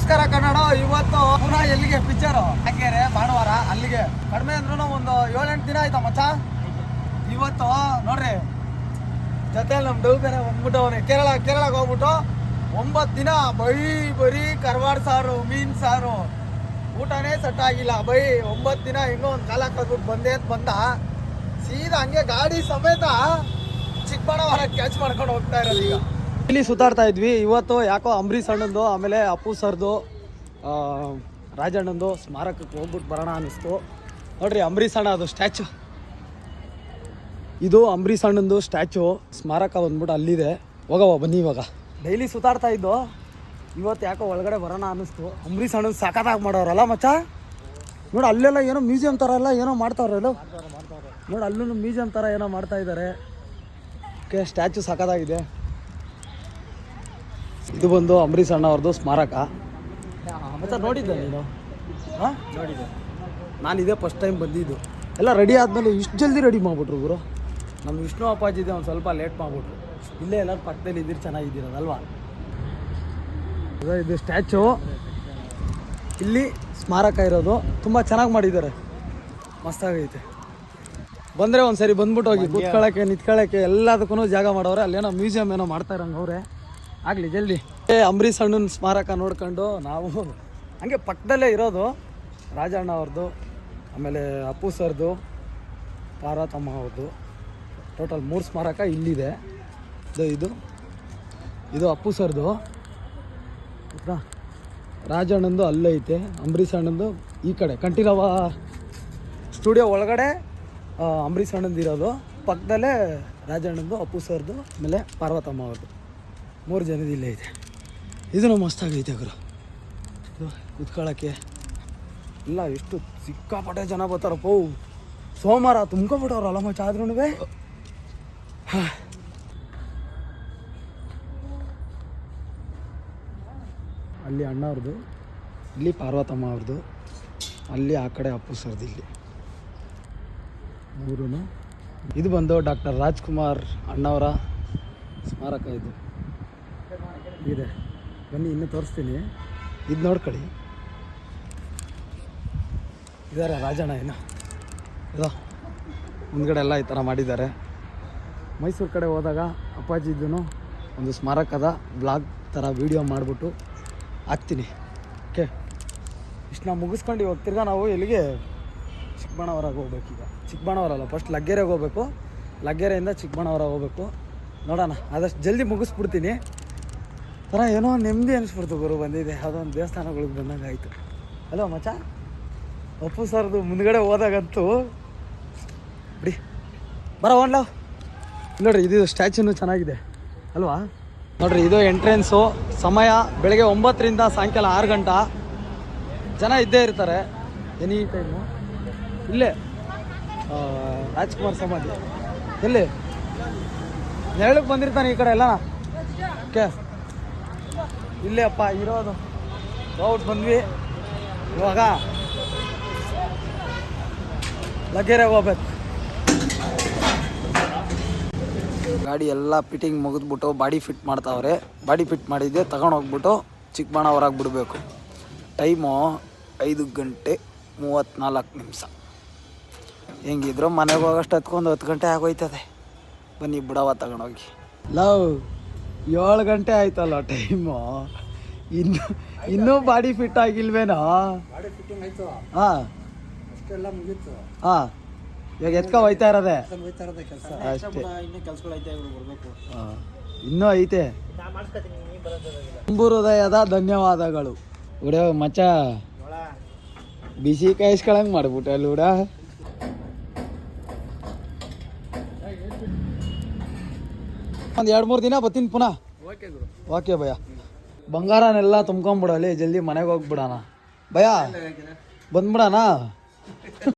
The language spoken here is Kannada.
ನಮಸ್ಕಾರ ಕನ್ನಡ. ಇವತ್ತು ಪುನಃ ಎಲ್ಲಿಗೆ ಪಿಕ್ಚರ್ ಹಾಕ್ಯಾರೆ ಭಾನುವಾರ. ಅಲ್ಲಿಗೆ ಕಡಿಮೆ ಅಂದ್ರೂ ಒಂದು 7-8 ದಿನ ಆಯ್ತಾ ಮಚ್ಚ. ಇವತ್ತು ನೋಡ್ರಿ ಜೊತೆ ನಮ್ ಡೌ ಬೇರೆ ಬಂದ್ಬಿಟ್ಟು ಅವನೇ ಕೇರಳಕ್ಕೆ ಹೋಗ್ಬಿಟ್ಟು 9 ದಿನ ಬರೀ ಕರ್ವಾಡ್ ಸಾರು, ಮೀನ್ ಸಾರು, ಊಟನೇ ಸೆಟ್ ಆಗಿಲ್ಲ. 9 ದಿನ ಇನ್ನೂ ಒಂದು ಕಾಲ ಕದ್ಬಿಟ್ಟು ಬಂದ ಸೀದಾ ಹಂಗೆ ಗಾಡಿ ಸಮೇತ ಚಿಕ್ಕಬಳ್ಳಾಪುರ ಕ್ಯಾಚ್ ಮಾಡ್ಕೊಂಡು ಹೋಗ್ತಾ ಇರೋದು. ಈಗ ಇಲ್ಲಿ ಸುತ್ತಾಡ್ತಾ ಇದ್ವಿ. ಇವತ್ತು ಯಾಕೋ ಅಂಬರೀಷ್ ಅಣ್ಣಂದು ಆಮೇಲೆ ಅಪ್ಪು ಸರ್ದು ರಾಜಣ್ಣಂದು ಸ್ಮಾರಕಕ್ಕೆ ಹೋಗ್ಬಿಟ್ಟು ಬರೋಣ ಅನ್ನಿಸ್ತು. ನೋಡ್ರಿ ಅಂಬರೀಷ್ ಅಣ್ಣ ಅದು ಸ್ಟ್ಯಾಚು, ಇದು ಅಂಬರೀಷ್ ಅಣ್ಣಂದು ಸ್ಟ್ಯಾಚು ಸ್ಮಾರಕ ಬಂದ್ಬಿಟ್ಟು ಅಲ್ಲಿದೆ. ಹೋಗವ ಬನ್ನಿ. ಇವಾಗ ಡೈಲಿ ಸುತ್ತಾಡ್ತಾ ಇದ್ದು, ಇವತ್ತು ಯಾಕೋ ಒಳಗಡೆ ಬರೋಣ ಅನ್ನಿಸ್ತು. ಅಂಬರೀಷ್ ಅಣ್ಣನ ಸಖತ್ತಾಗಿ ಮಾಡೋರಲ್ಲ ಮಚ್ಚ. ನೋಡಿ ಅಲ್ಲೆಲ್ಲ ಏನೋ ಮ್ಯೂಸಿಯಂ ಥರ ಎಲ್ಲ ಏನೋ ಮಾಡ್ತಾವ್ರಲ್ಲ. ನೋಡಿ ಅಲ್ಲೂ ಮ್ಯೂಸಿಯಂ ಥರ ಏನೋ ಮಾಡ್ತಾ ಇದ್ದಾರೆ. ಓಕೆ, ಸ್ಟ್ಯಾಚು ಸಖತ್ತಾಗಿದೆ. ಇದು ಬಂದು ಅಂಬರೀಷ್ ಅಣ್ಣ ಅವ್ರದ್ದು ಸ್ಮಾರಕ. ಮತ್ತೆ ನೋಡಿದ್ದೆ ನೀನು? ಹಾಂ, ನೋಡಿದ್ದೆ ನಾನು. ಇದೇ ಫಸ್ಟ್ ಟೈಮ್ ಬಂದಿದ್ದು. ಎಲ್ಲ ರೆಡಿ ಆದಮೇಲೆ ಇಷ್ಟು ಜಲ್ದಿ ರೆಡಿ ಮಾಡಿಬಿಟ್ರು ಗುರು. ನಮ್ಮ ವಿಷ್ಣು ಅಪ್ಪಾಜಿದೆ ಒಂದು ಸ್ವಲ್ಪ ಲೇಟ್ ಮಾಡಿಬಿಟ್ರು. ಇಲ್ಲೇ ಎಲ್ಲರೂ ಪಕ್ಕದಲ್ಲಿ ಇದ್ದಿರು ಚೆನ್ನಾಗಿದ್ದೀರದಲ್ವಾ. ಇದು ಸ್ಟ್ಯಾಚು, ಇಲ್ಲಿ ಸ್ಮಾರಕ ಇರೋದು. ತುಂಬ ಚೆನ್ನಾಗಿ ಮಾಡಿದ್ದಾರೆ, ಮಸ್ತಾಗೈತೆ. ಬಂದರೆ ಒಂದು ಸರಿ ಬಂದ್ಬಿಟ್ಟು ಹೋಗಿ ಕೂತ್ಕೊಳ್ಳೋಕ್ಕೆ ನಿಂತ್ಕೊಳ್ಳೋಕ್ಕೆ ಎಲ್ಲದಕ್ಕೂ ಜಾಗ ಮಾಡೋರೆ. ಅಲ್ಲೇನೋ ಮ್ಯೂಸಿಯಂ ಏನೋ ಮಾಡ್ತಾ ಇರಂಗೆ ಅವರೇ. ಆಗಲಿ ಜಲ್ದಿ. ಅಂಬರೀಷ್ ಅಣ್ಣನ ಸ್ಮಾರಕ ನೋಡ್ಕೊಂಡು ನಾವು ಹಂಗೆ ಪಕ್ಕದಲ್ಲೇ ಇರೋದು ರಾಜಣ್ಣ ಅವ್ರದ್ದು, ಆಮೇಲೆ ಅಪ್ಪು ಸರ್ದು, ಪಾರ್ವತಮ್ಮ ಅವ್ರದ್ದು. ಟೋಟಲ್ 3 ಸ್ಮಾರಕ ಇಲ್ಲಿದೆ. ಇದು ಅಪ್ಪು ಸರ್ದು, ರಾಜಣ್ಣಂದು ಅಲ್ಲೈತೆ, ಅಂಬರೀಷ್ ಅಣ್ಣಂದು ಈ ಕಡೆ ಕಂಠೀರವ ಸ್ಟುಡಿಯೋ ಒಳಗಡೆ ಅಂಬರೀಷ್ ಅಣ್ಣಂದು ಇರೋದು. ಪಕ್ಕದಲ್ಲೇ ರಾಜಣ್ಣಂದು, ಅಪ್ಪು ಸರ್ದು, ಆಮೇಲೆ ಪಾರ್ವತಮ್ಮ ಅವ್ರದ್ದು. 3 ಜನದ ಇಲ್ಲೇ ಇದೆ. ಇದನ್ನು ಮಸ್ತಾಗೈತೆ ಗುರು. ಕೂತ್ಕೊಳ್ಳೋಕ್ಕೆ ಇಲ್ಲ ಎಷ್ಟು ಸಿಕ್ಕಾಪಟ್ಟೆ ಜನ ಬರ್ತಾರಪ್ಪ. ಸೋಮವಾರ ತುಂಬ್ಕೊಬಿಟ್ಟವ್ರಲ್ಲ ಮಚ್ಚ. ಆದ್ರೂ ಅಲ್ಲಿ ಅಣ್ಣ ಅವ್ರದ್ದು, ಇಲ್ಲಿ ಪಾರ್ವತಮ್ಮ ಅವ್ರದ್ದು, ಅಲ್ಲಿ ಆ ಕಡೆ ಅಪ್ಪು ಸರ್ದು. ಇಲ್ಲಿ 3. ಇದು ಬಂದು ಡಾಕ್ಟರ್ ರಾಜ್ಕುಮಾರ್ ಅಣ್ಣವರ ಸ್ಮಾರಕ. ಇದು ಇದೆ, ಬನ್ನಿ ಇನ್ನೂ ತೋರಿಸ್ತೀನಿ. ಇದು ನೋಡ್ಕೊಳ್ಳಿ. ಇದ್ದಾರೆ ರಾಜಣ್ಣ. ಏನು ಇದು ಮುಂದ್ಗಡೆ ಎಲ್ಲ ಈ ಥರ ಮಾಡಿದ್ದಾರೆ. ಮೈಸೂರು ಕಡೆ ಹೋದಾಗ ಅಪ್ಪಾಜಿದ್ದು ಒಂದು ಸ್ಮಾರಕದ ಬ್ಲಾಗ್ ಥರ ವೀಡಿಯೋ ಮಾಡಿಬಿಟ್ಟು ಹಾಕ್ತೀನಿ. ಓಕೆ, ಇಷ್ಟು ನಾವು ಮುಗಿಸ್ಕೊಂಡು ಇವಾಗ ತಿರ್ಗಾ ನಾವು ಎಲ್ಲಿಗೆ ಚಿಕ್ಕಬಳ್ಳಾಪುರಕ್ಕೆ ಹೋಗ್ಬೇಕೀಗ. ಚಿಕ್ಕಬಳ್ಳಾಪುರಲ್ಲ, ಫಸ್ಟ್ ಲಗ್ಗೆರೆಗೆ ಹೋಗ್ಬೇಕು. ಲಗ್ಗೆರೆಯಿಂದ ಚಿಕ್ಕಬಳ್ಳಾಪುರ ಹೋಗ್ಬೇಕು. ನೋಡೋಣ, ಆದಷ್ಟು ಜಲ್ದಿ ಮುಗಿಸ್ಬಿಡ್ತೀನಿ. ಥರ ಏನೋ ನೆಮ್ಮದಿ ಅನಿಸ್ಬಿಡ್ತು ಗುರು. ಬಂದಿದೆ ಯಾವುದೋ ಒಂದು ದೇವಸ್ಥಾನಗಳಿಗೆ ಬಂದಂಗೆ ಆಯಿತು. ಹಲೋ ಮಚ್ಚ, ಅಪ್ಪು ಸರ್ದು ಮುಂದ್ಗಡೆ ಹೋದಾಗಂತೂ ಬಿಡಿ ಬರೋ ಒನ್ಲ. ನೋಡ್ರಿ ಇದು ಸ್ಟ್ಯಾಚ್ಯೂನು ಚೆನ್ನಾಗಿದೆ ಅಲ್ವಾ. ನೋಡ್ರಿ ಇದು ಎಂಟ್ರೆನ್ಸು. ಸಮಯ ಬೆಳಗ್ಗೆ 9ರಿಂದ ಸಾಯಂಕಾಲ 6 ಗಂಟೆ. ಜನ ಇದ್ದೇ ಇರ್ತಾರೆ ಎನಿ ಟೈಮು. ಇಲ್ಲೇ ರಾಜ್ಕುಮಾರ್ ಸಮಾಧಿ ಎಲ್ಲಿ ನೆರಳಕ್ಕೆ ಬಂದಿರ್ತಾನೆ ಈ ಕಡೆ ಎಲ್ಲ. ಓಕೆ, ಇಲ್ಲೇ ಅಪ್ಪ ಇರೋದು. ಹೋಗ್ಬಿಟ್ಟು ಬಂದ್ವಿ. ಇವಾಗ ಲಗ್ಗೆರೆಗೆ ಹೋಗ್ಬೇಕು. ಗಾಡಿ ಎಲ್ಲ ಫಿಟ್ಟಿಂಗ್ ಮುಗಿದ್ಬಿಟ್ಟು ಬಾಡಿ ಫಿಟ್ ಮಾಡ್ತಾವ್ರೆ. ಬಾಡಿ ಫಿಟ್ ಮಾಡಿದ್ದೆ ತಗೊಂಡೋಗ್ಬಿಟ್ಟು ಚಿಕ್ಕಬಳ್ಳಾಪುರಕ್ಕೆ ಬಿಡಬೇಕು. ಟೈಮು 5:34. ಹೆಂಗಿದ್ರು ಮನೆಗೆ ಹೋಗೋಷ್ಟು ಹತ್ಕೊಂಡು 10 ಗಂಟೆ ಆಗೋಯ್ತದೆ. ಬನ್ನಿ ಬಿಡವ ತಗೊಂಡೋಗಿ. ಲವ್ 7 ಗಂಟೆ ಆಯ್ತಲ್ಲ ಟೈಮು. ಇನ್ನೂ ಬಾಡಿ ಫಿಟ್ ಆಗಿಲ್ವೇನೋ? ಹಾಂ, ಹಾಂ, ಇವಾಗ ಎತ್ಕೊ ಹೋಯ್ತಾ ಇರೋದೆ ಅಷ್ಟೇ. ಇನ್ನೂ ಐತೆ. ತುಂಬು ಹೃದಯದ ಧನ್ಯವಾದಗಳು. ಉಡ ಮಚ್ಚ ಬಿಸಿ ಕಾಯಿಸ್ಕೊಳಂಗೆ ಮಾಡ್ಬಿಟ್ಟೆ ಅಲ್ಲಿ ಉಡ. ಒಂದು 2-3 ದಿನ ಬರ್ತೀನಿ ಪುನಃ. ಓಕೆ ಭಯ. ಬಂಗಾರನೆಲ್ಲ ತುಂಬ್ಕೊಂಬಿಡಲಿ, ಜಲ್ದಿ ಮನೆಗೆ ಹೋಗ್ಬಿಡೋಣ ಭಯ. ಬಂದ್ಬಿಡೋಣ.